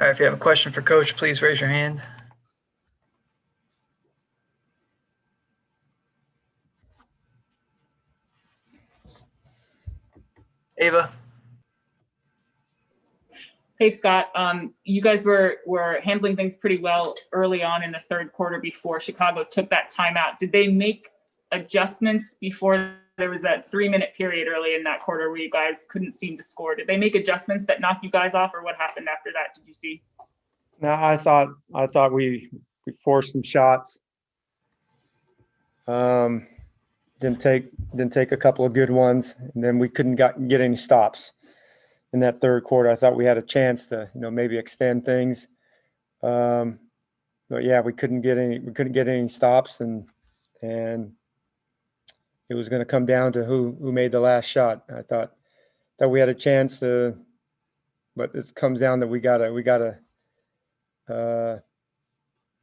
All right, if you have a question for Coach, please raise your hand. Ava. Hey, Scott. You guys were handling things pretty well early on in the third quarter before Chicago took that timeout. Did they make adjustments before there was that 3-minute period early in that quarter where you guys couldn't seem to score? Did they make adjustments that knocked you guys off, or what happened after that? Did you see? No, I thought we forced some shots. Didn't take a couple of good ones, and then we couldn't get any stops in that third quarter. I thought we had a chance to, maybe extend things. But yeah, we couldn't get any stops, and it was going to come down to who made the last shot. I thought that we had a chance to, but it comes down that we gotta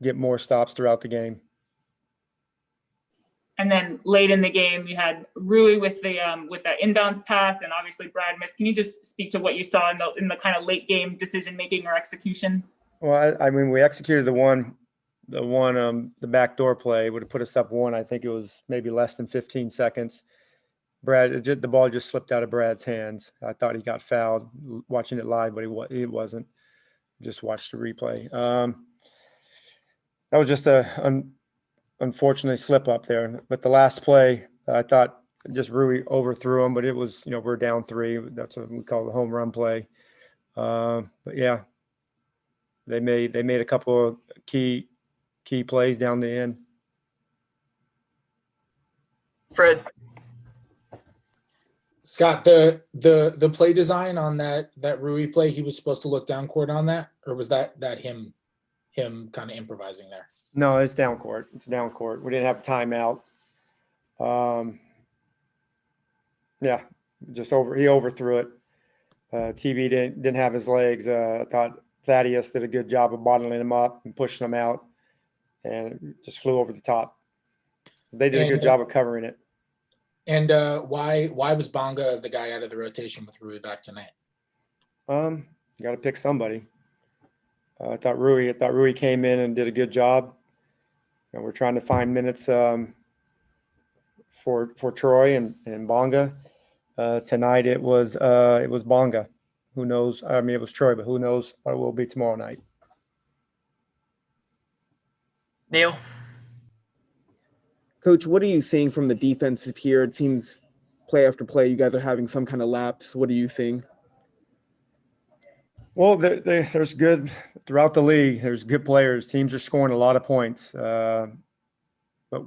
get more stops throughout the game. And then late in the game, you had Rui with the inbounds pass, and obviously Brad missed. Can you just speak to what you saw in the kind of late game decision making or execution? Well, I mean, we executed the backdoor play would have put us up one. I think it was maybe less than 15 seconds. The ball just slipped out of Brad's hands. I thought he got fouled watching it live, but he wasn't. Just watched the replay. That was just unfortunately slip up there. But the last play, I thought just Rui overthrew him, but it was, we're down 3. That's what we call the home run play. But yeah, they made a couple of key plays down the end. Fred. Scott, the play design on that Rui play, he was supposed to look down court on that, or was that him kind of improvising there? No, it's down court. It's down court. We didn't have a timeout. Yeah, he overthrew it. TV didn't have his legs. I thought Thaddeus did a good job of bottling him up and pushing him out, and it just flew over the top. They did a good job of covering it. And why was Bonga the guy out of the rotation with Rui back tonight? You got to pick somebody. I thought Rui came in and did a good job. We're trying to find minutes for Troy and Bonga. Tonight it was Bonga. Who knows? I mean, it was Troy, but who knows what it will be tomorrow night. Neil. Coach, what are you seeing from the defensive here? It seems play after play, you guys are having some kind of lapse. What are you seeing? Well, there's good throughout the league. There's good players. Teams are scoring a lot of points, but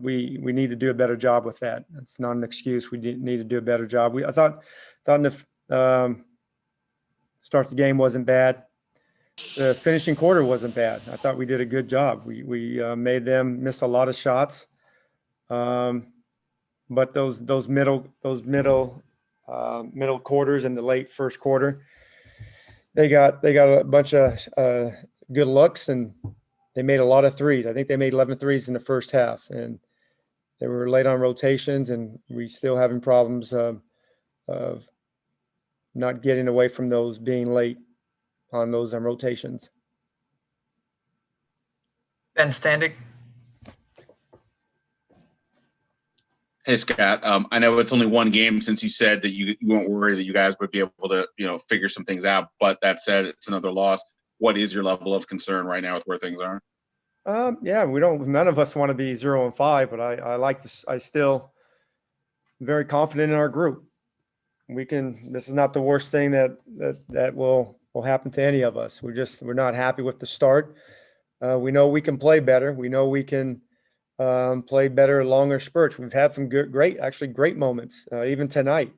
we need to do a better job with that. It's not an excuse. We need to do a better job. I thought in the start the game wasn't bad. The finishing quarter wasn't bad. I thought we did a good job. We made them miss a lot of shots. But those middle quarters in the late first quarter, they got a bunch of good looks, and they made a lot of threes. I think they made 11 threes in the first half, and they were late on rotations, and we still having problems of not getting away from those being late on those rotations. Ben Standig. Hey, Scott. I know it's only one game since you said that you won't worry that you guys would be able to, figure some things out. But that said, it's another loss. What is your level of concern right now with where things are? Yeah, none of us want to be 0-5, but I still very confident in our group. This is not the worst thing that will happen to any of us. We're not happy with the start. We know we can play better. We know we can play better, longer spurts. We've had some great moments, even tonight,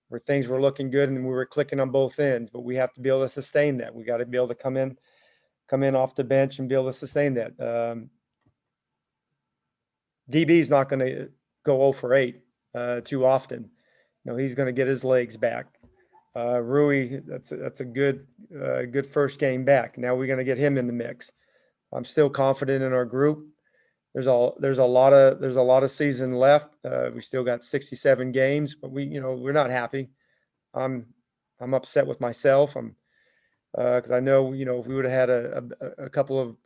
where things were looking good and we were clicking on both ends. But we have to be able to sustain that. We got to be able to come in off the bench and be able to sustain that. DB is not going to go 0 for 8 too often. He's going to get his legs back. Rui, that's a good first game back. Now we're going to get him in the mix. I'm still confident in our group. There's a lot of season left. We still got 67 games, but we're not happy. I'm upset with myself. Because I know, if we would have had a couple of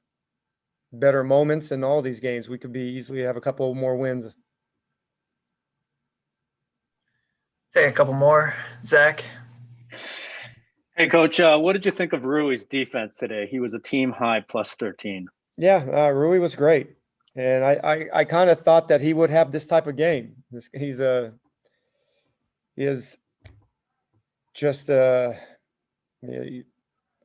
better moments in all these games, we could be easily have a couple more wins. Take a couple more. Zach. Hey, Coach, what did you think of Rui's defense today? He was a team high plus 13. Yeah, Rui was great. And I kind of thought that he would have this type of game. He is just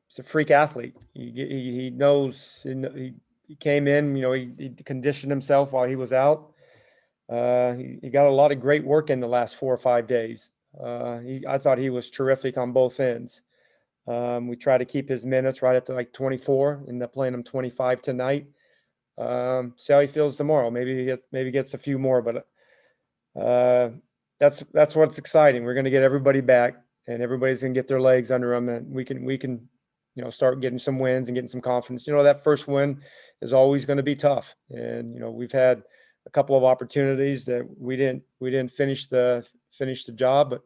he's a freak athlete. He knows, he came in, he conditioned himself while he was out. He got a lot of great work in the last 4 or 5 days. I thought he was terrific on both ends. We try to keep his minutes right at like 24, end up playing him 25 tonight. See how he feels tomorrow. Maybe he gets a few more, but that's what's exciting. We're going to get everybody back, and everybody's going to get their legs under them, and we can start getting some wins and getting some confidence. That first win is always going to be tough, and we've had a couple of opportunities that we didn't finish the job, but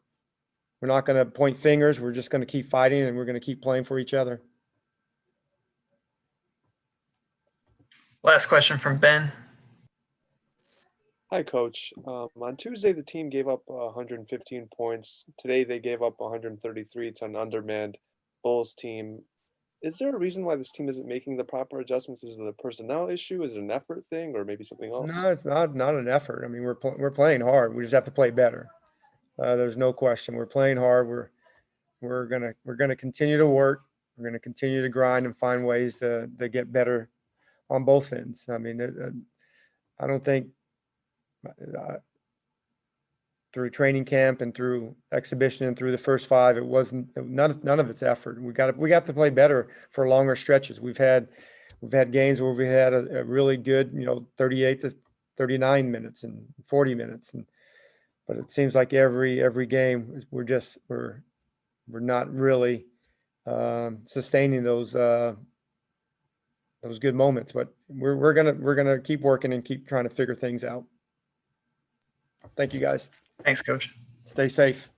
we're not going to point fingers. We're just going to keep fighting, and we're going to keep playing for each other. Last question from Ben. Hi, Coach. On Tuesday, the team gave up 115 points. Today, they gave up 133. It's an undermanned Bulls team. Is there a reason why this team isn't making the proper adjustments? Is it a personnel issue? Is it an effort thing, or maybe something else? No, it's not an effort. I mean, we're playing hard. We just have to play better. There's no question. We're playing hard. We're gonna continue to work. We're gonna continue to grind and find ways to get better on both ends. I mean, I don't think through training camp and through exhibition and through the first 5, it wasn't none of it's effort. We got to play better for longer stretches. We've had games where we had a really good 38 to 39 minutes and 40 minutes, but it seems like every game we're not really sustaining those good moments. But we're gonna keep working and keep trying to figure things out. Thank you, guys. Thanks, Coach. Stay safe.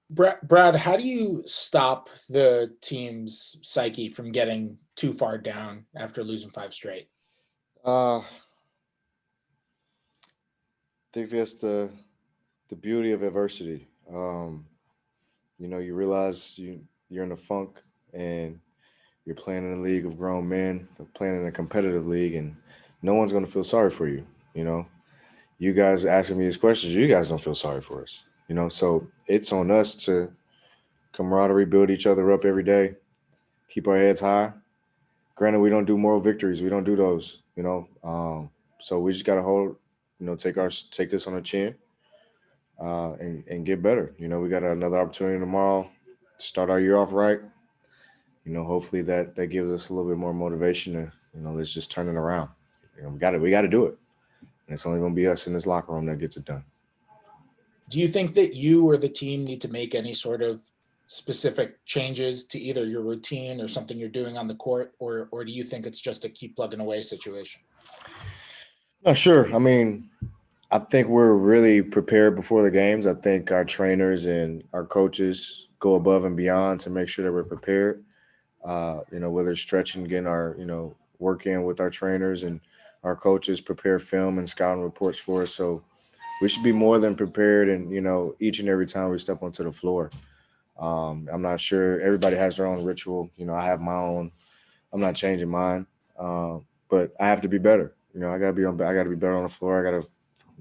Brad, how do you stop the team's psyche from getting too far down after losing 5 straight? I think that's the beauty of adversity. You realize you're in a funk and you're playing in a league of grown men, playing in a competitive league, and no one's going to feel sorry for you. You guys asking me these questions, you guys don't feel sorry for us. So it's on us to camaraderie, build each other up every day, keep our heads high. Granted, we don't do moral victories. We don't do those, so we just got to hold, take this on the chin and get better. We got another opportunity tomorrow to start our year off right. Hopefully that gives us a little bit more motivation to, let's just turn it around. We got to do it. And it's only going to be us in this locker room that gets it done. Do you think that you or the team need to make any sort of specific changes to either your routine or something you're doing on the court, or do you think it's just a keep plugging away situation? No, sure. I mean, I think we're really prepared before the games. I think our trainers and our coaches go above and beyond to make sure that we're prepared. Whether it's stretching, getting our, work in with our trainers, and our coaches prepare film and scouting reports for us. So we should be more than prepared. And, each and every time we step onto the floor, I'm not sure everybody has their own ritual. I have my own. I'm not changing mine, but I have to be better. I got to be better on the floor. I got to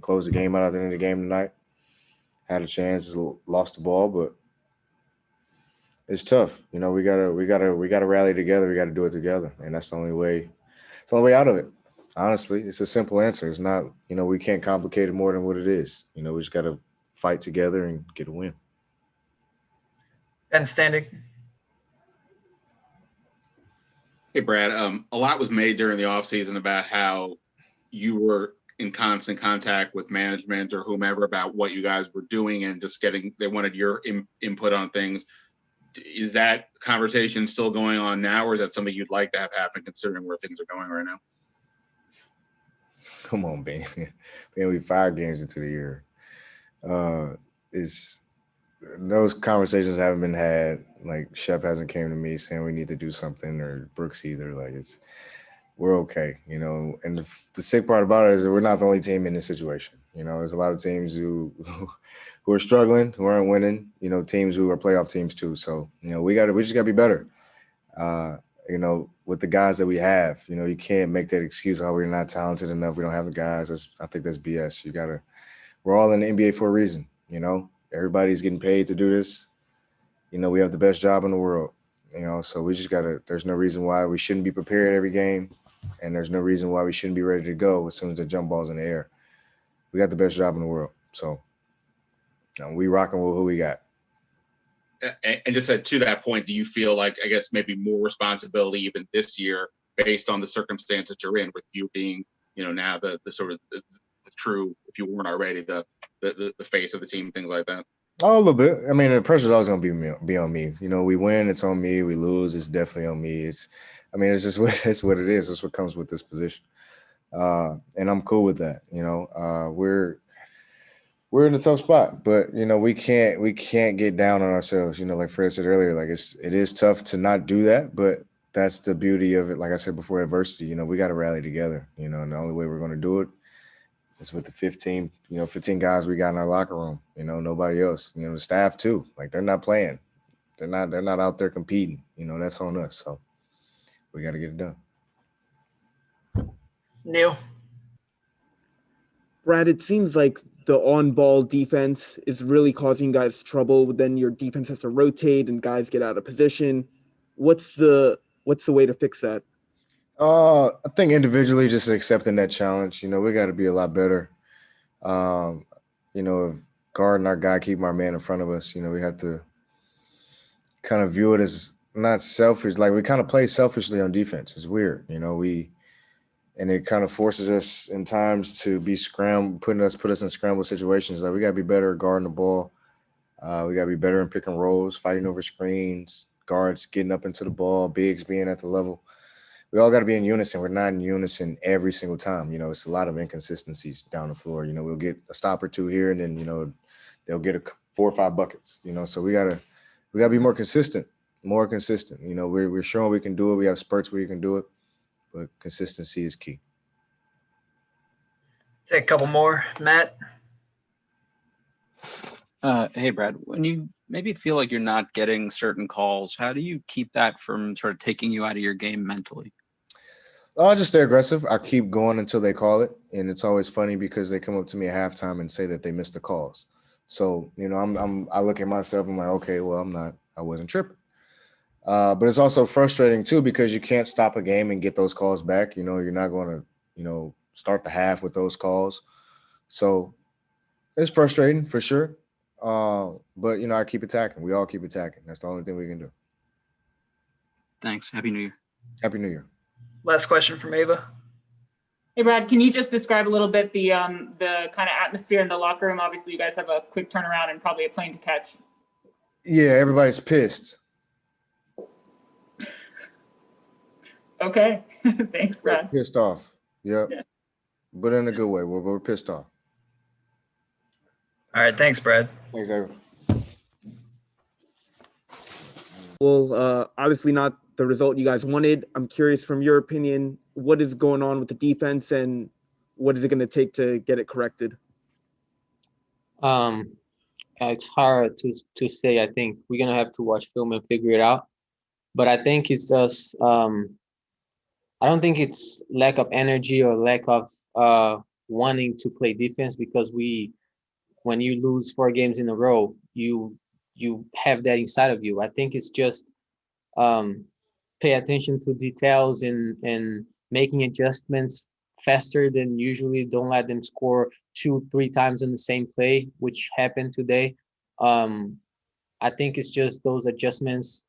close the game out at the end of the game tonight. Had a chance, lost the ball, but it's tough. We gotta rally together. We gotta do it together, and that's the only way. It's the only way out of it. Honestly, it's a simple answer. It's not. We can't complicate it more than what it is. We just gotta fight together and get a win. Ben Standing. Hey, Brad. A lot was made during the offseason about how you were in constant contact with management or whomever about what you guys were doing and just they wanted your input on things. Is that conversation still going on now, or is that something you'd like to have happen considering where things are going right now? Come on, Ben. Man, we 5 games into the year. is those conversations haven't been had. Like Shep hasn't came to me saying we need to do something, or Brooks either. Like we're okay, you know. And the sick part about it is that we're not the only team in this situation. You know, there's a lot of teams who are struggling, who aren't winning. You know, teams who are playoff teams too. So you know, we just gotta be better. You know, with the guys that we have, you know, you can't make that excuse, oh, we're not talented enough, we don't have the guys. I think that's BS. We're all in the NBA for a reason, you know. Everybody's getting paid to do this. You know, we have the best job in the world, you know, so we just there's no reason why we shouldn't be prepared every game, and there's no reason why we shouldn't be ready to go as soon as the jump ball's in the air. We got the best job in the world, so we rocking with who we got. And just to that point, do you feel like, I guess, maybe more responsibility even this year based on the circumstances you're in, with you being, you know, now the sort of the true, if you weren't already, the face of the team, things like that? Oh, a little bit. I mean, the pressure's always going to be on me. You know, we win, it's on me. We lose, it's definitely on me. It's just it's what it is. It's what comes with this position. And I'm cool with that. You know, we're in a tough spot, but you know, we can't get down on ourselves. You know, like Fred said earlier, like it is tough to not do that, but that's the beauty of it. Like I said before, adversity, you know, we got to rally together, you know, and the only way we're going to do it is with the 15 guys we got in our locker room, you know, nobody else, you know, the staff too. Like they're not playing. They're not out there competing, you know, that's on us. So we got to get it done. Neil. Brad, it seems like the on-ball defense is really causing guys trouble. Then your defense has to rotate and guys get out of position. What's the way to fix that? I think individually just accepting that challenge. You know, we got to be a lot better. You know, if guarding our guy, keeping our man in front of us, you know, we have to kind of view it as not selfish. Like we kind of play selfishly on defense. It's weird. You know, and it kind of forces us in times to be put us in scramble situations. Like we got to be better at guarding the ball. We got to be better in pick and rolls, fighting over screens, guards getting up into the ball, bigs being at the level. We all got to be in unison. We're not in unison every single time. You know, it's a lot of inconsistencies down the floor. You know, we'll get a stop or two here, and then, you know, they'll get 4 or 5 buckets. You know, so we gotta be more consistent. You know, we're showing we can do it. We have spurts where you can do it, but consistency is key. Take a couple more. Matt. Hey, Brad, when you maybe feel like you're not getting certain calls, how do you keep that from sort of taking you out of your game mentally? I'll just stay aggressive. I keep going until they call it. And it's always funny because they come up to me at halftime and say that they missed the calls. So, you know, I look at myself, I'm like, okay, well, I wasn't tripping. But it's also frustrating too, because you can't stop a game and get those calls back. You know, you're not going to, you know, start the half with those calls. So it's frustrating for sure. But, you know, I keep attacking. We all keep attacking. That's the only thing we can do. Thanks. Happy New Year. Happy New Year. Last question from Ava. Hey, Brad, can you just describe a little bit the kind of atmosphere in the locker room? Obviously, you guys have a quick turnaround and probably a plane to catch. Yeah, everybody's pissed. Okay. Thanks, Brad. We're pissed off. Yep. Yeah. But in a good way. We're pissed off. All right. Thanks, Brad. Thanks, everyone. Well, obviously not the result you guys wanted. I'm curious, from your opinion, what is going on with the defense and what is it going to take to get it corrected? It's hard to say. I think we're gonna have to watch film and figure it out. But I think it's just I don't think it's lack of energy or lack of wanting to play defense, because when you lose 4 games in a row, you have that inside of you. I think it's just pay attention to details and making adjustments faster than usually. Don't let them score 2-3 times in the same play, which happened today. I think it's just those adjustments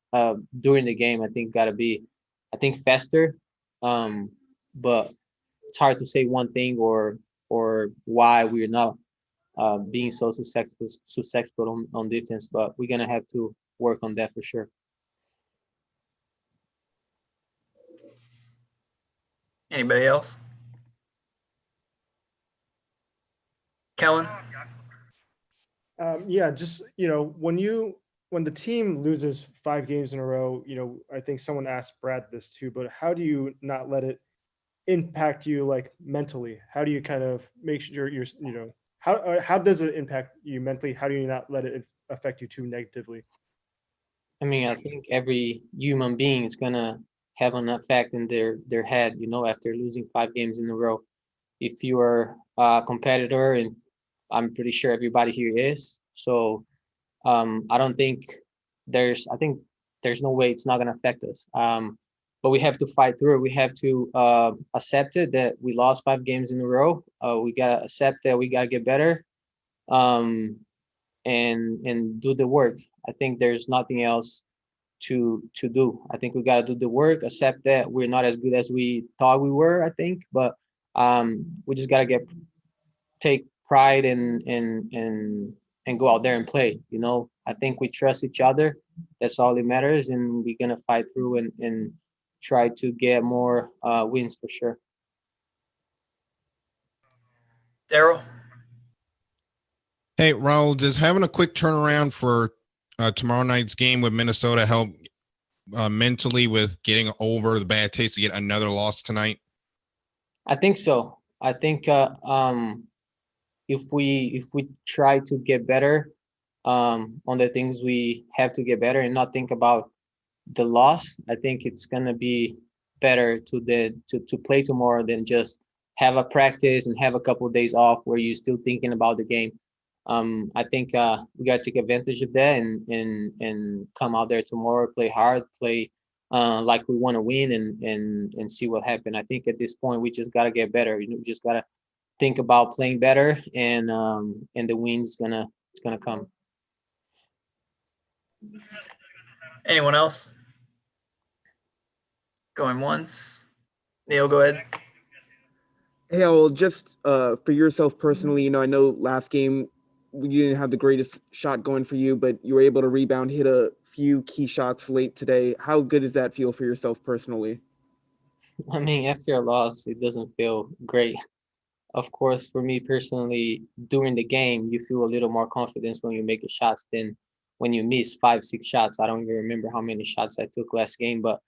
during the game. I think gotta be, faster. But it's hard to say one thing or why we're not being so successful on defense. But we're gonna have to work on that for sure. Anybody else? Kellen? Yeah, just, when the team loses 5 games in a row, I think someone asked Brad this too, but how do you not let it impact you like mentally? How do you kind of make sure how does it impact you mentally? How do you not let it affect you too negatively? I mean, I think every human being is gonna have an effect in their head, after losing 5 games in a row. If you are a competitor, and I'm pretty sure everybody here is, so I don't think I think there's no way it's not gonna affect us. But we have to fight through it. We have to accept it that we lost 5 games in a row. We gotta accept that we gotta get better. Um, and do the work. I think there's nothing else to do. I think we got to do the work, accept that we're not as good as we thought we were, I think, but we just got to take pride and go out there and play. I think we trust each other. That's all that matters, and we're gonna fight through and try to get more wins for sure. Daryl? Hey, Raul, does having a quick turnaround for tomorrow night's game with Minnesota help mentally with getting over the bad taste to get another loss tonight? I think so. I think if we try to get better on the things we have to get better and not think about the loss, I think it's gonna be better to play tomorrow than just have a practice and have a couple of days off where you're still thinking about the game. I think we got to take advantage of that and come out there tomorrow, play hard, play like we want to win, and see what happens. I think at this point we just got to get better. We just got to think about playing better, and the win's gonna come. Anyone else? Going once. Neil, go ahead. Hey, well, just for yourself personally, I know last game you didn't have the greatest shot going for you, but you were able to rebound, hit a few key shots late today. How good does that feel for yourself personally? I mean, after a loss, it doesn't feel great. Of course, for me personally, during the game, you feel a little more confidence when you make the shots than when you miss 5, 6 shots. I don't even remember how many shots I took last game, but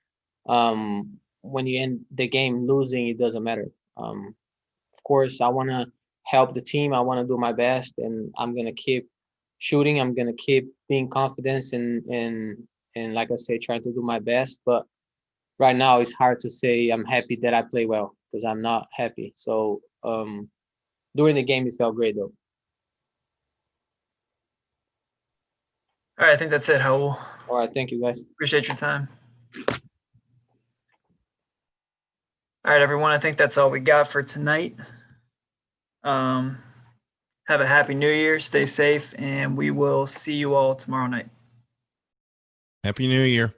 when you end the game losing, it doesn't matter. Of course, I want to help the team. I want to do my best, and I'm gonna keep shooting. I'm gonna keep being confident and like I say, trying to do my best. But right now, it's hard to say I'm happy that I play well because I'm not happy. So during the game, it felt great though. All right, I think that's it, Raul. All right, thank you guys. Appreciate your time. All right, everyone, I think that's all we got for tonight. Have a happy New Year, stay safe, and we will see you all tomorrow night. Happy New Year.